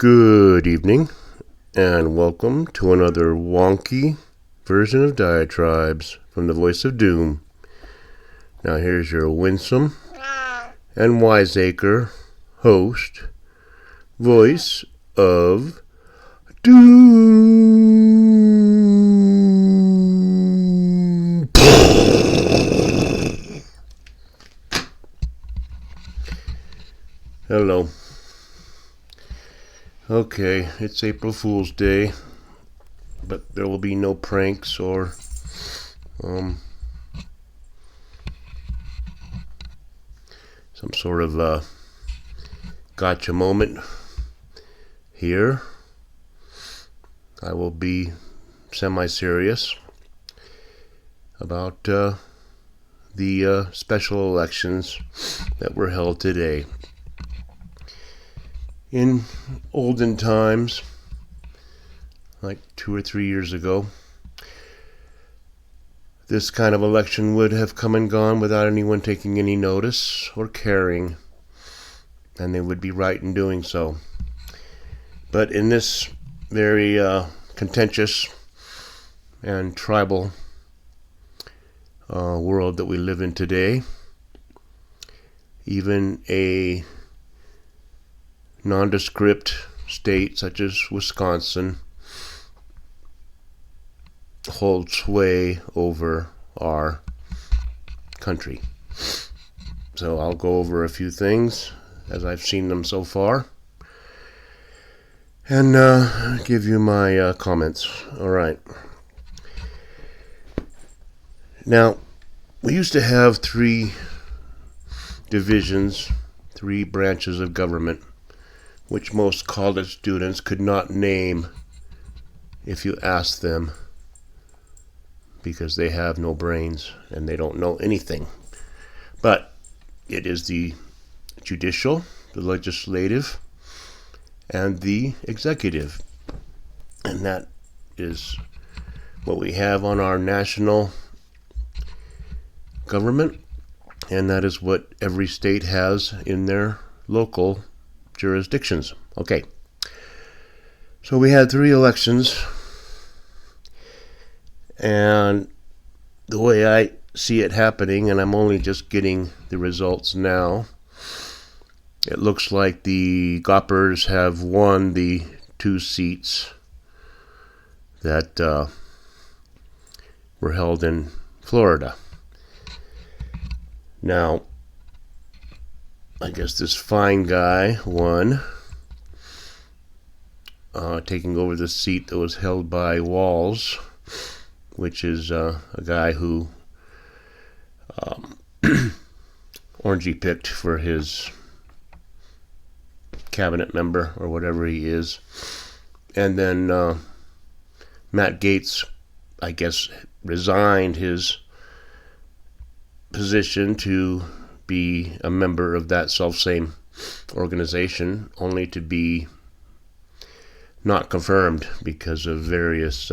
Good evening, and welcome to another wonky version of Diatribes from the Voice of Doom. Now here's your winsome and wiseacre host, Voice of Doom. Hello. Okay, it's April Fool's Day, but there will be no pranks or some sort of gotcha moment here. I will be semi-serious about the special elections that were held today. In olden times, like 2 or 3 years ago, this kind of election would have come and gone without anyone taking any notice or caring, and they would be right in doing so. But in this very contentious and tribal world that we live in today, even a nondescript state such as Wisconsin holds sway over our country. So I'll go over a few things as I've seen them so far and give you my comments. All right. Now, we used to have 3 divisions, 3 branches of government, which most college students could not name if you asked them, because they have no brains and they don't know anything. But it is the judicial, the legislative, and the executive. And that is what we have on our national government, and that is what every state has in their local jurisdictions. Okay. So we had 3 elections, and the way I see it happening, and I'm only just getting the results now, it looks like the Goppers have won the 2 seats that were held in Florida. Now, I guess this fine guy won, taking over the seat that was held by Walls, which is a guy who Orangey picked for his cabinet member or whatever he is. And then Matt Gaetz, I guess, resigned his position to be a member of that self-same organization, only to be not confirmed because of various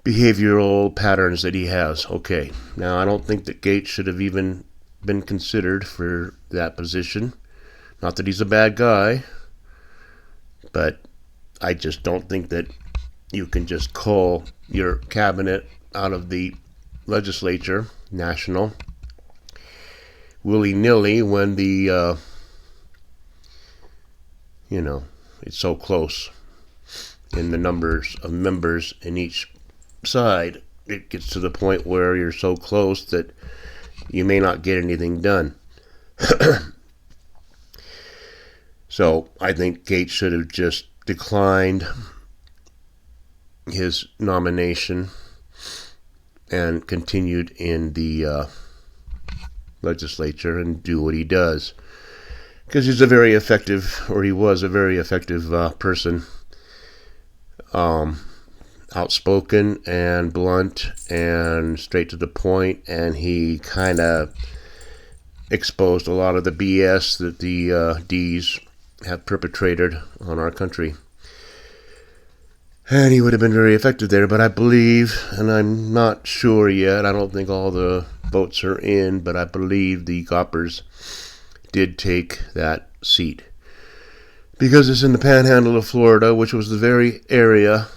behavioral patterns that he has. Okay, now I don't think that Gaetz should have even been considered for that position. Not that he's a bad guy, but I just don't think that you can just call your cabinet out of the legislature, national, willy-nilly when the it's so close in the numbers of members in each side. It gets to the point where you're so close that you may not get anything done. So I think Gaetz should have just declined his nomination and continued in the legislature and do what he does, because he's a very effective, or he was a very effective person, outspoken and blunt and straight to the point, and he kind of exposed a lot of the BS that the D's have perpetrated on our country. And he would have been very effective there, but I believe, and I'm not sure yet, I don't think all the votes are in, but I believe the Goppers did take that seat. because it's in the panhandle of Florida, which was the very area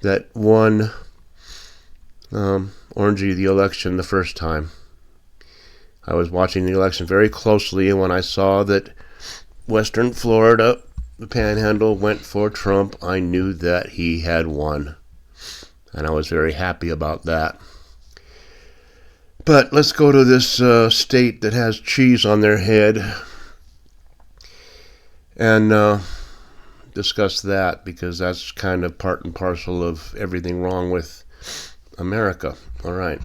that won Orangey the election the first time. I was watching the election very closely, and when I saw that Western Florida, the panhandle, went for Trump, I knew that he had won. And I was very happy about that. But let's go to this state that has cheese on their head and discuss that, because that's kind of part and parcel of everything wrong with America. All right.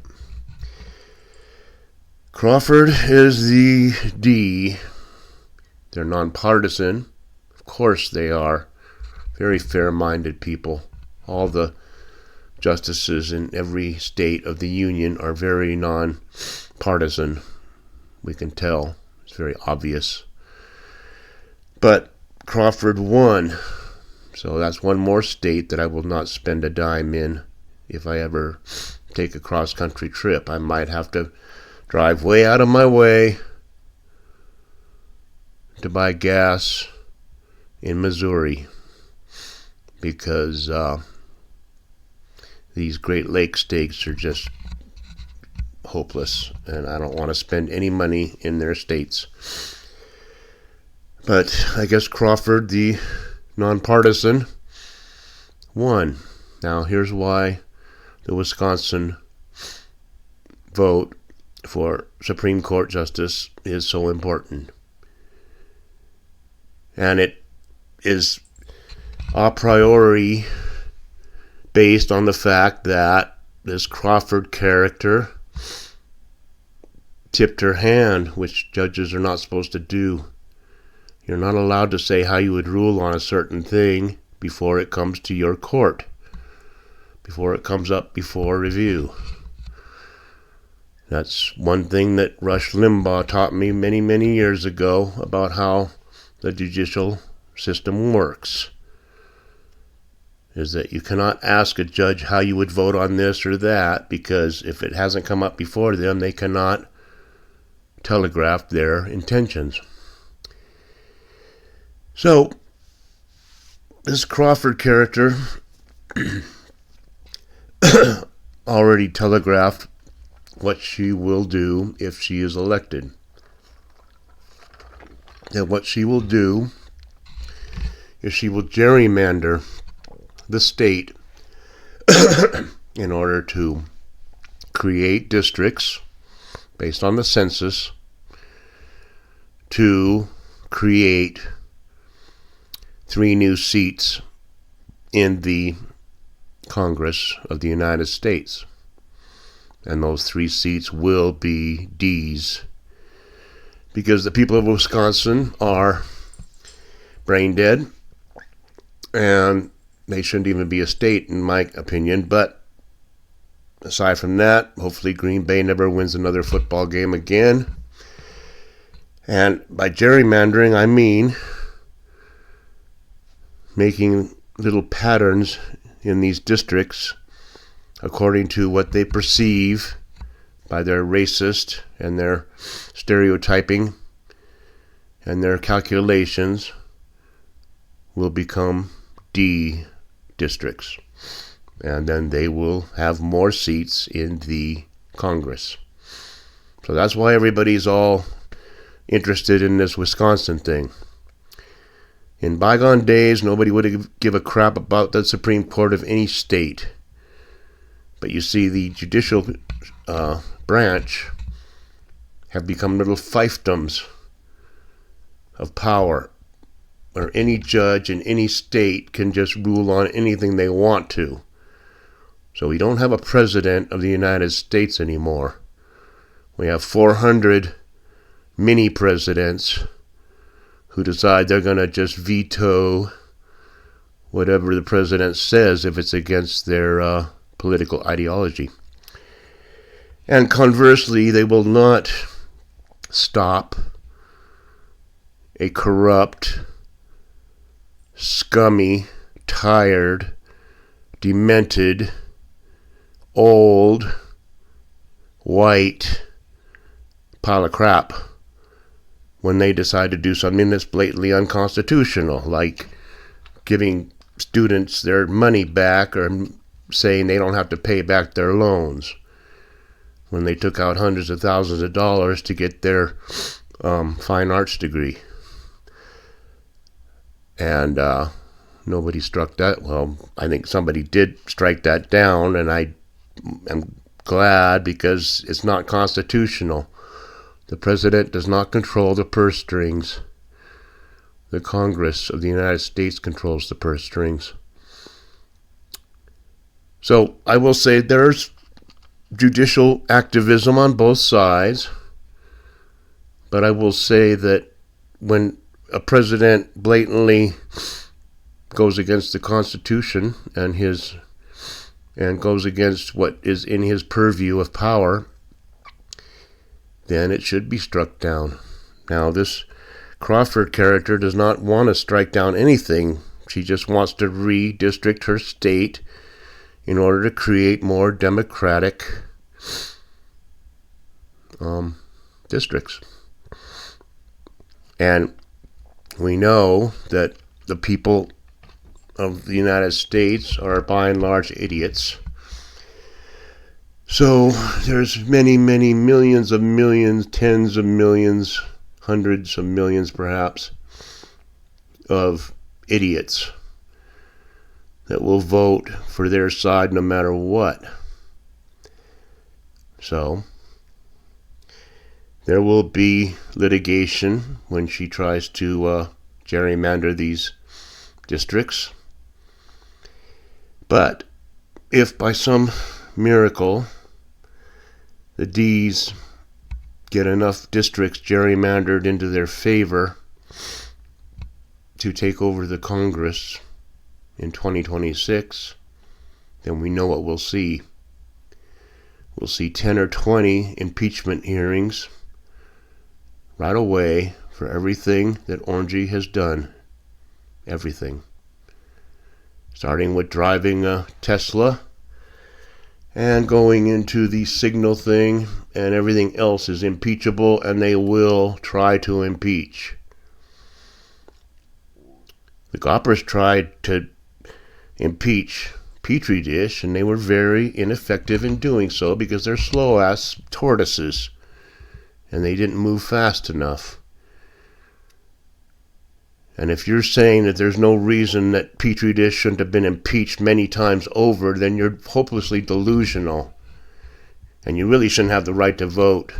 Crawford is the D. They're nonpartisan. Of course they are. Very fair-minded people. All the justices in every state of the Union are very nonpartisan. We can tell. It's very obvious. But Crawford won. So that's one more state that I will not spend a dime in if I ever take a cross-country trip. I might have to drive way out of my way to buy gas in Missouri, because these Great Lakes states are just hopeless, and I don't want to spend any money in their states. But I guess Crawford, the nonpartisan, won. Now here's why the Wisconsin vote for Supreme Court Justice is so important. And it is a priori based on the fact that this Crawford character tipped her hand, which judges are not supposed to do. You're not allowed to say how you would rule on a certain thing before it comes to your court, before it comes up before review. That's one thing that Rush Limbaugh taught me many, many years ago about how the judicial system works, is that you cannot ask a judge how you would vote on this or that, because if it hasn't come up before them, they cannot telegraph their intentions. So, this Crawford character already telegraphed what she will do if she is elected. And what she will do is she will gerrymander the state in order to create districts based on the census to create 3 new seats in the Congress of the United States. And those 3 seats will be D's, because the people of Wisconsin are brain dead, and they shouldn't even be a state, in my opinion. But aside from that, hopefully Green Bay never wins another football game again. And by gerrymandering, I mean making little patterns in these districts according to what they perceive by their racist and their stereotyping and their calculations will become D districts. And then they will have more seats in the Congress. So that's why everybody's all interested in this Wisconsin thing. In bygone days, nobody would give a crap about the Supreme Court of any state. But you see, the judicial branch have become little fiefdoms of power, where any judge in any state can just rule on anything they want to. So we don't have a president of the United States anymore. We have 400 mini-presidents who decide they're going to just veto whatever the president says if it's against their political ideology. And conversely, they will not stop a corrupt, scummy, tired, demented, old, white pile of crap when they decide to do something that's blatantly unconstitutional, like giving students their money back or saying they don't have to pay back their loans, when they took out hundreds of thousands of dollars to get their fine arts degree. And nobody struck that. Well, I think somebody did strike that down, and I am glad, because it's not constitutional. The president does not control the purse strings. The Congress of the United States controls the purse strings. So I will say there's judicial activism on both sides, but I will say that when a president blatantly goes against the Constitution and goes against what is in his purview of power, then it should be struck down. Now, this Crawford character does not want to strike down anything. She just wants to redistrict her state in order to create more democratic districts. And we know that the people of the United States are by and large idiots. So there's many, many millions of millions, tens of millions, hundreds of millions perhaps, of idiots that will vote for their side no matter what. So there will be litigation when she tries to gerrymander these districts. But if by some miracle the D's get enough districts gerrymandered into their favor to take over the Congress in 2026, then we know what we'll see. We'll see 10 or 20 impeachment hearings right away for everything that Orangey has done. Everything. Starting with driving a Tesla and going into the signal thing, and everything else is impeachable, and they will try to impeach. The Goppers tried to impeach Petri dish, and they were very ineffective in doing so because they're slow-ass tortoises, and they didn't move fast enough. And if you're saying that there's no reason that Petri dish shouldn't have been impeached many times over, then you're hopelessly delusional. And you really shouldn't have the right to vote.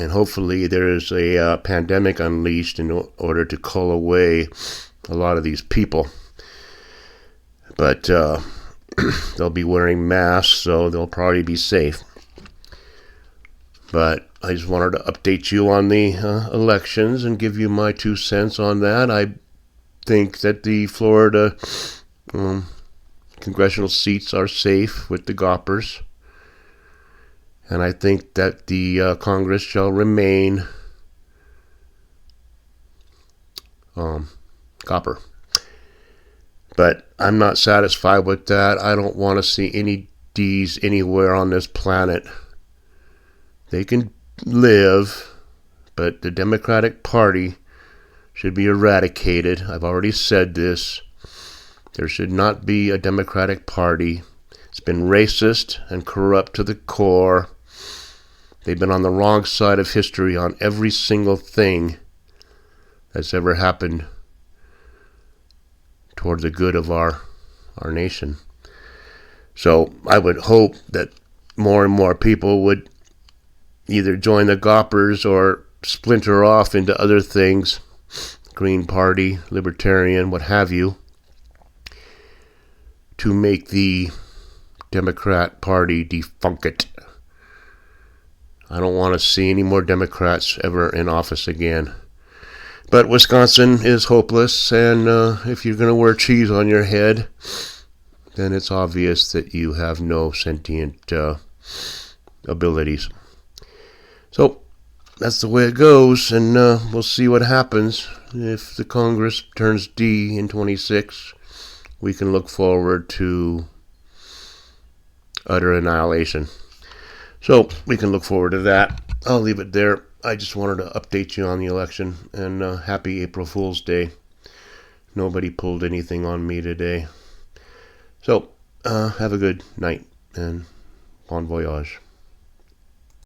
And hopefully there is a pandemic unleashed in order to cull away a lot of these people. But they'll be wearing masks, so they'll probably be safe. But I just wanted to update you on the elections and give you my 2 cents on that. I think that the Florida congressional seats are safe with the Goppers. And I think that the Congress shall remain Gopper. But I'm not satisfied with that. I don't want to see any D's anywhere on this planet. They can live, but the Democratic Party should be eradicated. I've already said this. There should not be a Democratic Party. It's been racist and corrupt to the core. They've been on the wrong side of history on every single thing that's ever happened toward the good of our nation. So I would hope that more and more people would either join the Goppers or splinter off into other things, Green Party, Libertarian, what have you, to make the Democrat Party defunct. I don't want to see any more Democrats ever in office again. But Wisconsin is hopeless, and if you're going to wear cheese on your head, then it's obvious that you have no sentient abilities. So that's the way it goes, and we'll see what happens. If the Congress turns D in 26, we can look forward to utter annihilation. So we can look forward to that. I'll leave it there. I just wanted to update you on the election, and happy April Fool's Day. Nobody pulled anything on me today. So, have a good night, and bon voyage.